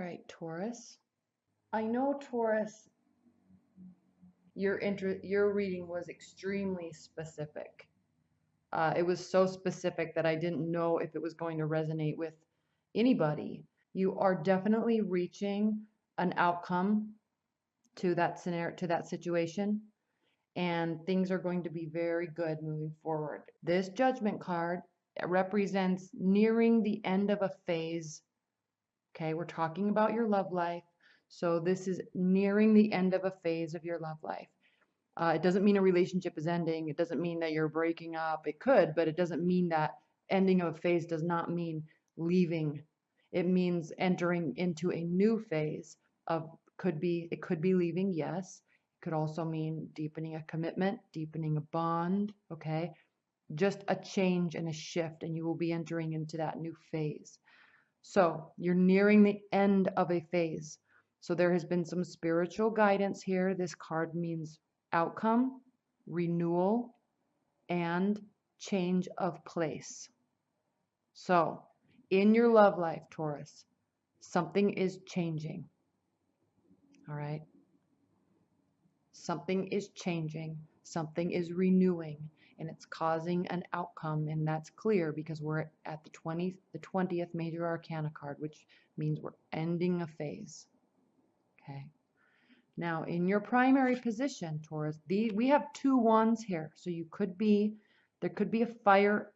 right, Taurus. I know, Taurus, your reading was extremely specific. It was so specific that I didn't know if it was going to resonate with anybody. You are definitely reaching an outcome to that scenario, to that situation, and things are going to be very good moving forward. This Judgment card represents nearing the end of a phase. Okay, we're talking about your love life. So this is nearing the end of a phase of your love life. It doesn't mean a relationship is ending. It doesn't mean that you're breaking up. It could, but it doesn't mean that ending of a phase does not mean leaving. It means entering into a new phase of, it could be leaving, yes. It could also mean deepening a commitment, deepening a bond, okay? Just a change and a shift, and you will be entering into that new phase. So you're nearing the end of a phase. So there has been some spiritual guidance here. This card means outcome, renewal, and change of place. So in your love life, Taurus, something is changing. All right? Something is changing. Something is renewing. And it's causing an outcome, and that's clear because we're at the 20th major arcana card, which means we're ending a phase. Okay. Now, in your primary position, Taurus, we have 2 wands here, so there could be a fire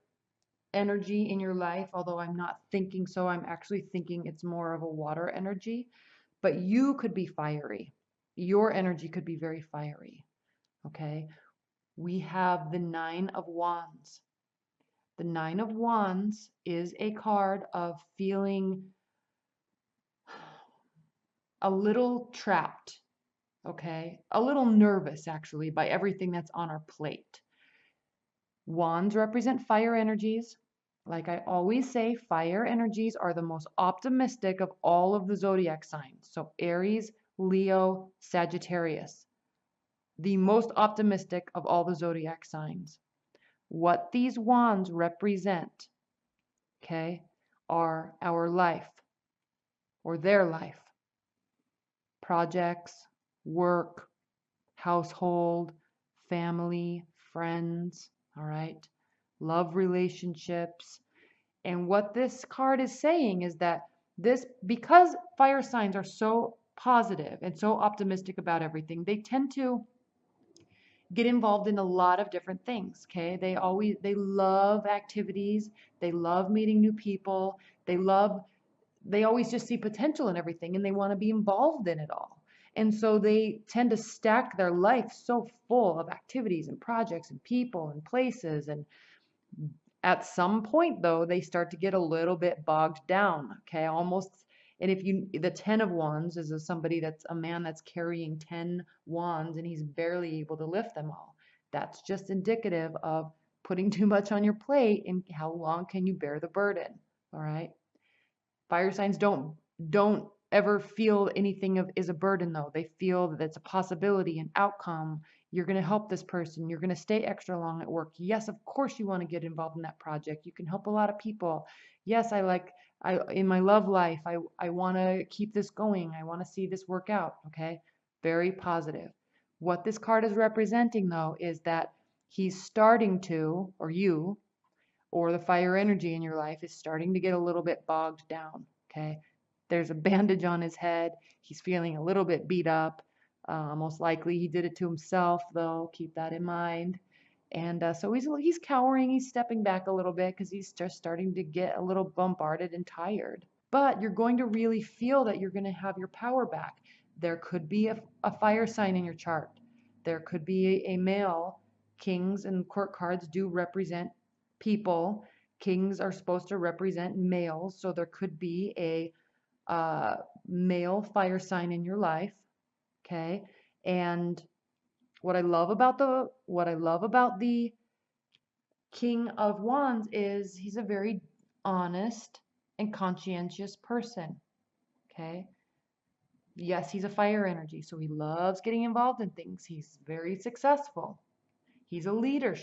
energy in your life, although I'm not thinking so. I'm actually thinking it's more of a water energy, but you could be fiery. Your energy could be very fiery. Okay. We have the 9 of Wands. The 9 of Wands is a card of feeling a little trapped, okay? A little nervous, actually, by everything that's on our plate. Wands represent fire energies. Like I always say, fire energies are the most optimistic of all of the zodiac signs. So Aries, Leo, Sagittarius. The most optimistic of all the zodiac signs. What these wands represent, okay, are our life or their life. Projects, work, household, family, friends, all right, love relationships. And what this card is saying is that because fire signs are so positive and so optimistic about everything, they tend to get involved in a lot of different things. Okay, they love activities, they love meeting new people, they always just see potential in everything, and they want to be involved in it all. And so they tend to stack their life so full of activities and projects and people and places. And at some point, though, they start to get a little bit bogged down. Okay, almost. And the 10 of wands is a man that's carrying 10 wands, and he's barely able to lift them all. That's just indicative of putting too much on your plate, and how long can you bear the burden? All right. Fire signs don't ever feel anything is a burden, though. They feel that it's a possibility, an outcome. You're going to help this person. You're going to stay extra long at work. Yes, of course you want to get involved in that project. You can help a lot of people. Yes, in my love life, I want to keep this going. I want to see this work out. Okay, very positive. What this card is representing, though, is that he's starting to, or you, or the fire energy in your life is starting to get a little bit bogged down. Okay, there's a bandage on his head. He's feeling a little bit beat up. Most likely he did it to himself, though. Keep that in mind. And so he's cowering. He's stepping back a little bit because he's just starting to get a little bombarded and tired. But you're going to really feel that you're going to have your power back. There could be a fire sign in your chart. There could be a male. Kings and court cards do represent people. Kings are supposed to represent males, so there could be a male fire sign in your life. Okay, and what I love about the King of Wands is he's a very honest and conscientious person. Okay, yes, he's a fire energy, so he loves getting involved in things. He's very successful. He's a leader.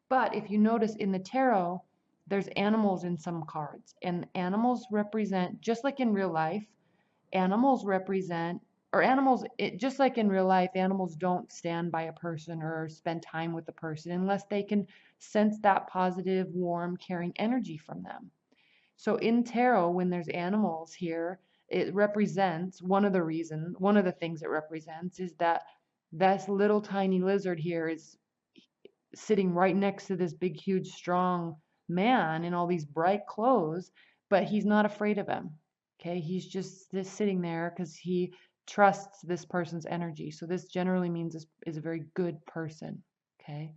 But if you notice in the tarot, there's animals in some cards, and animals represent, just like in real life, animals represent, or animals, just like in real life, animals don't stand by a person or spend time with the person unless they can sense that positive, warm, caring energy from them. So in tarot, when there's animals here, it represents, one of the things it represents is that this little tiny lizard here is sitting right next to this big, huge, strong man in all these bright clothes, but he's not afraid of him. Okay, he's just sitting there because he trusts this person's energy. So this generally means this is a very good person. Okay,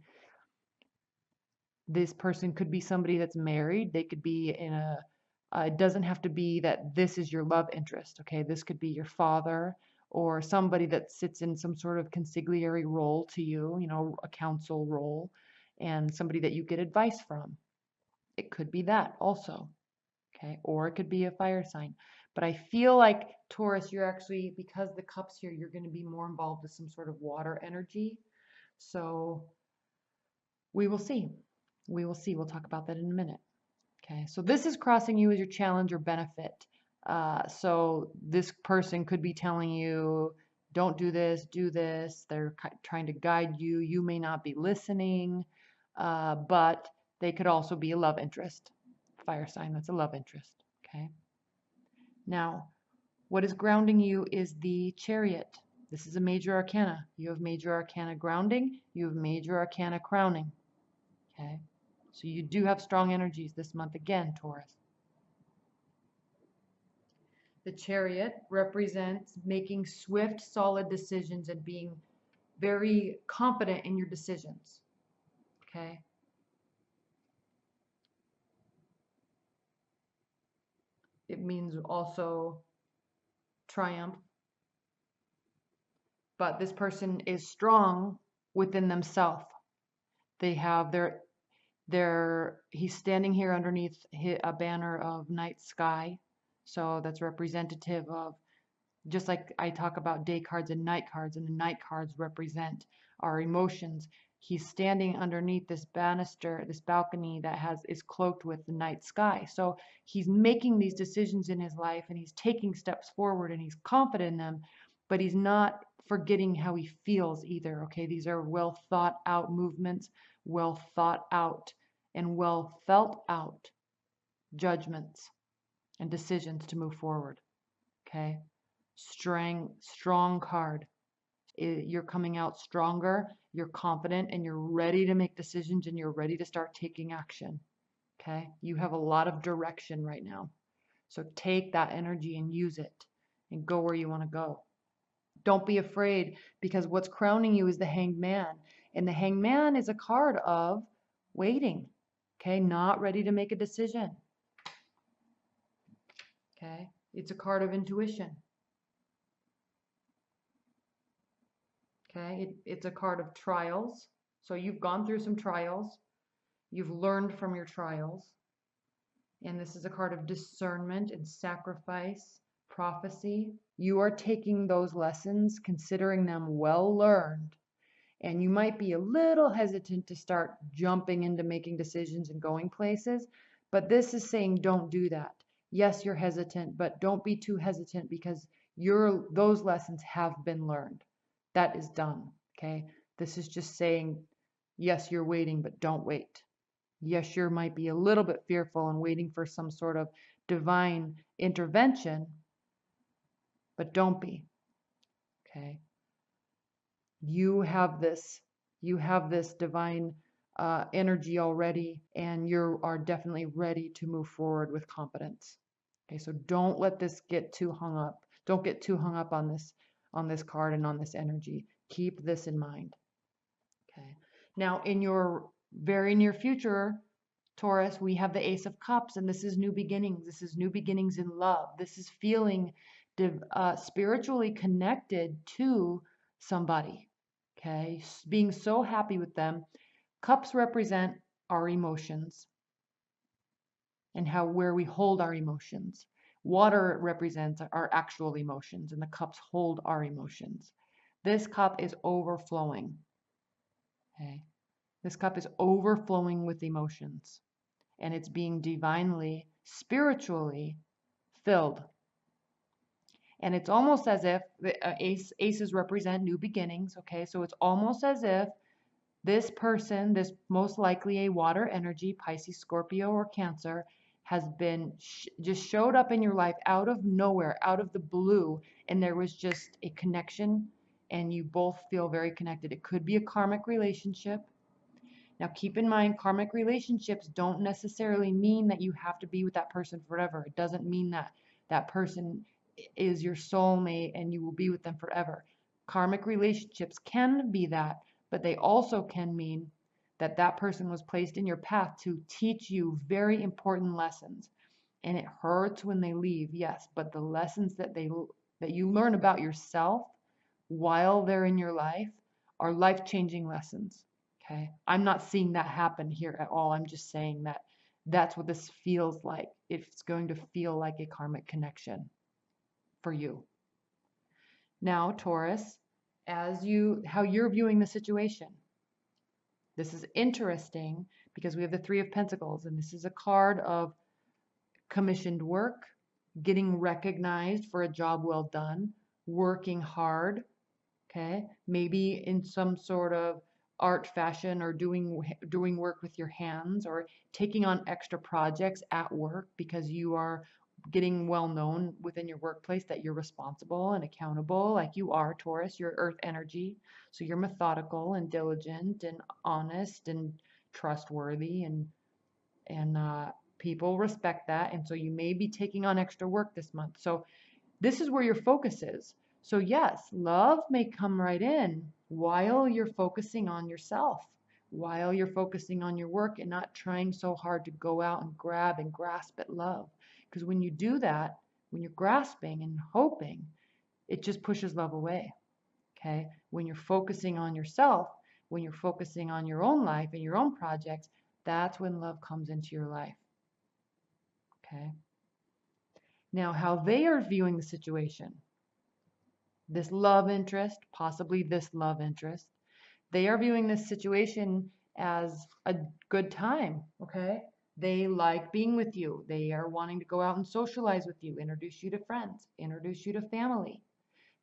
this person could be somebody that's married. They could be in a it doesn't have to be that this is your love interest. Okay, this could be your father or somebody that sits in some sort of consigliere role to you, you know, a counsel role, and somebody that you get advice from. It could be that also. Okay, or it could be a fire sign. But I feel like Taurus, you're actually, because the cups here, you're going to be more involved with some sort of water energy. So we will see. We will see. We'll talk about that in a minute. Okay, so this is crossing you as your challenge or benefit. So this person could be telling you, don't do this, do this. They're trying to guide you. You may not be listening, but they could also be a love interest. Fire sign, that's a love interest. Okay. Now, what is grounding you is the Chariot. This is a major arcana. You have major arcana grounding. You have major arcana crowning. Okay. So you do have strong energies this month again, Taurus. The Chariot represents making swift, solid decisions and being very confident in your decisions. Okay. It means also triumph. But this person is strong within themselves. They have he's standing here underneath a banner of night sky. So that's representative of, just like I talk about day cards and the night cards represent our emotions. He's standing underneath this banister, this balcony that is cloaked with the night sky. So he's making these decisions in his life and he's taking steps forward and he's confident in them, but he's not forgetting how he feels either. Okay, these are well thought out movements, well thought out and well felt out judgments and decisions to move forward. Okay, strong card. You're coming out stronger, you're confident, and you're ready to make decisions and you're ready to start taking action. Okay, you have a lot of direction right now. So take that energy and use it and go where you want to go. Don't be afraid, because what's crowning you is the Hanged Man. And the Hanged Man is a card of waiting. Okay, not ready to make a decision. Okay, it's a card of intuition. Okay, it's a card of trials. So you've gone through some trials. You've learned from your trials. And this is a card of discernment and sacrifice, prophecy. You are taking those lessons, considering them well learned. And you might be a little hesitant to start jumping into making decisions and going places. But this is saying don't do that. Yes, you're hesitant, but don't be too hesitant, because those lessons have been learned. That is done. Okay. This is just saying, yes, you're waiting, but don't wait. Yes, you might be a little bit fearful and waiting for some sort of divine intervention, but don't be. Okay. You have this divine energy already, and you are definitely ready to move forward with confidence. Okay, so don't let this get too hung up. Don't get too hung up on this card and on this energy. Keep this in mind. Okay. Now, in your very near future, Taurus, we have the Ace of Cups, and this is new beginnings. This is new beginnings in love. This is feeling spiritually connected to somebody. Okay, being so happy with them. Cups represent our emotions and where we hold our emotions. Water represents our actual emotions, and the cups hold our emotions. This cup is overflowing. Okay, this cup is overflowing with emotions. and it's being divinely, spiritually filled. And it's almost as if the aces represent new beginnings, okay? So it's almost as if this person, this most likely a water energy, Pisces, Scorpio, or Cancer, has been just showed up in your life out of nowhere, out of the blue, and there was just a connection, and you both feel very connected. It could be a karmic relationship. Now, keep in mind, karmic relationships don't necessarily mean that you have to be with that person forever. It doesn't mean that that person is your soulmate and you will be with them forever. Karmic relationships can be that, but they also can mean that that person was placed in your path to teach you very important lessons. And it hurts when they leave, yes, but the lessons that you learn about yourself while they're in your life are life-changing lessons. Okay, I'm not seeing that happen here at all. I'm just saying that that's what this feels like. It's going to feel like a karmic connection for you. Now, Taurus, how you're viewing the situation. This is interesting because we have the Three of Pentacles, and this is a card of commissioned work, getting recognized for a job well done, working hard, okay? Maybe in some sort of art, fashion, or doing work with your hands, or taking on extra projects at work because you are getting well known within your workplace that you're responsible and accountable, like you are, Taurus. You're earth energy, so you're methodical and diligent and honest and trustworthy, and people respect that, and so you may be taking on extra work this month. So this is where your focus is. So yes, love may come right in while you're focusing on yourself, while you're focusing on your work and not trying so hard to go out and grab and grasp at love. Because when you do that, when you're grasping and hoping, it just pushes love away. Okay? When you're focusing on yourself, when you're focusing on your own life and your own projects, that's when love comes into your life. Okay? Now, how they are viewing the situation. This love interest, possibly this love interest, they are viewing this situation as a good time, okay? They like being with you. They are wanting to go out and socialize with you, introduce you to friends, introduce you to family.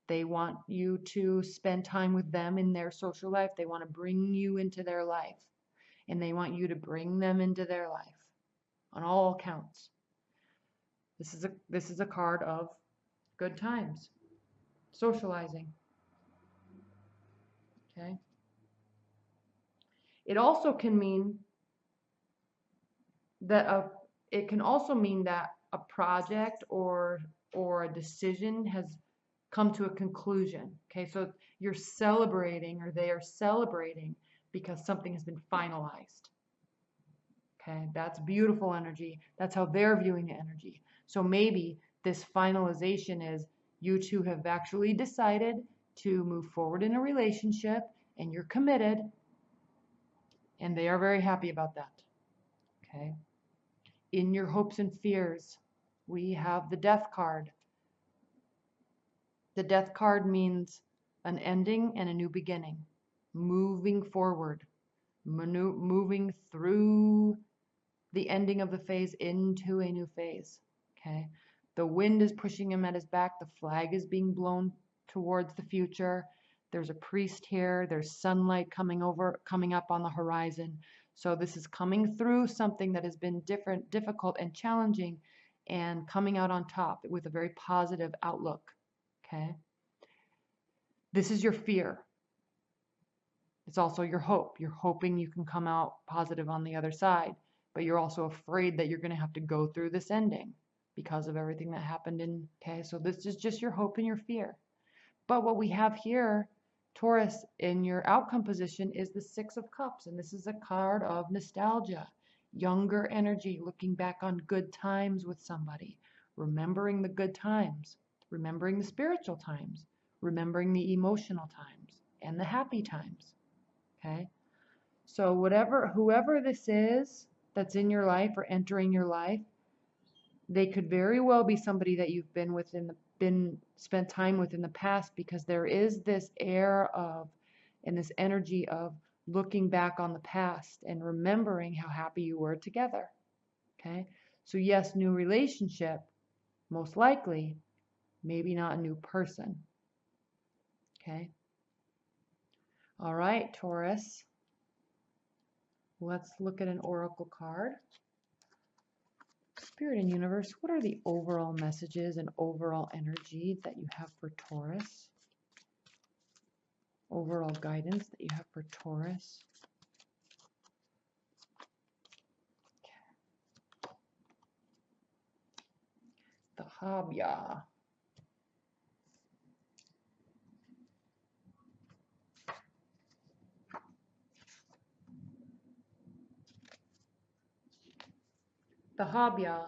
They want you to spend time with them in their social life. They want to bring you into their life, and they want you to bring them into their life on all counts. This is a card of good times. Socializing. Okay. It also can mean that it can also mean that a project or a decision has come to a conclusion. Okay, so you're celebrating, or they are celebrating, because something has been finalized. Okay, that's beautiful energy. That's how they're viewing the energy. So maybe this finalization is you two have actually decided to move forward in a relationship, and you're committed, and they are very happy about that. Okay. In your hopes and fears, we have the Death card. The Death card means an ending and a new beginning, moving forward, moving through the ending of the phase into a new phase. Okay. The wind is pushing him at his back. The flag is being blown towards the future. There's a priest here. There's sunlight coming up on the horizon. So this is coming through something that has been difficult and challenging, and coming out on top with a very positive outlook. Okay. This is your fear. It's also your hope. You're hoping you can come out positive on the other side, but you're also afraid that you're going to have to go through this ending because of everything that happened okay, so this is just your hope and your fear. But what we have here, Taurus, in your outcome position is the Six of Cups, and this is a card of nostalgia, younger energy, looking back on good times with somebody, remembering the good times, remembering the spiritual times, remembering the emotional times, and the happy times. Okay? So whoever this is that's in your life or entering your life, they could very well be somebody that you've spent time with in the past, because there is this air of, and this energy of looking back on the past and remembering how happy you were together. Okay, so yes, new relationship, most likely, maybe not a new person. Okay, all right, Taurus, let's look at an oracle card. Spirit and universe, what are the overall messages and overall energy that you have for Taurus? Overall guidance that you have for Taurus. The Habya. The Habya.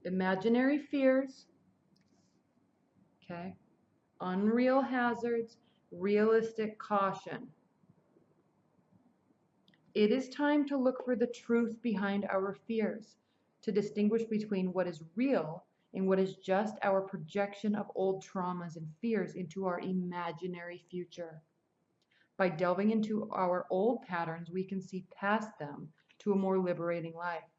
Imaginary fears. Okay. Unreal hazards. Realistic caution. It is time to look for the truth behind our fears, to distinguish between what is real and what is just our projection of old traumas and fears into our imaginary future. By delving into our old patterns, we can see past them to a more liberating life.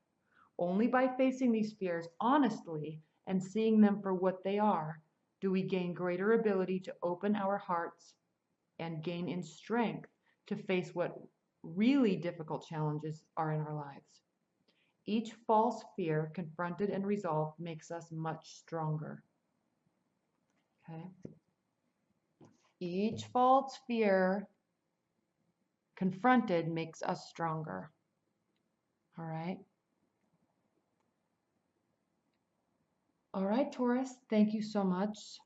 Only by facing these fears honestly and seeing them for what they are, do we gain greater ability to open our hearts and gain in strength to face what really difficult challenges are in our lives. Each false fear confronted and resolved makes us much stronger. Okay? Each false fear confronted makes us stronger. All right? All right, Taurus, thank you so much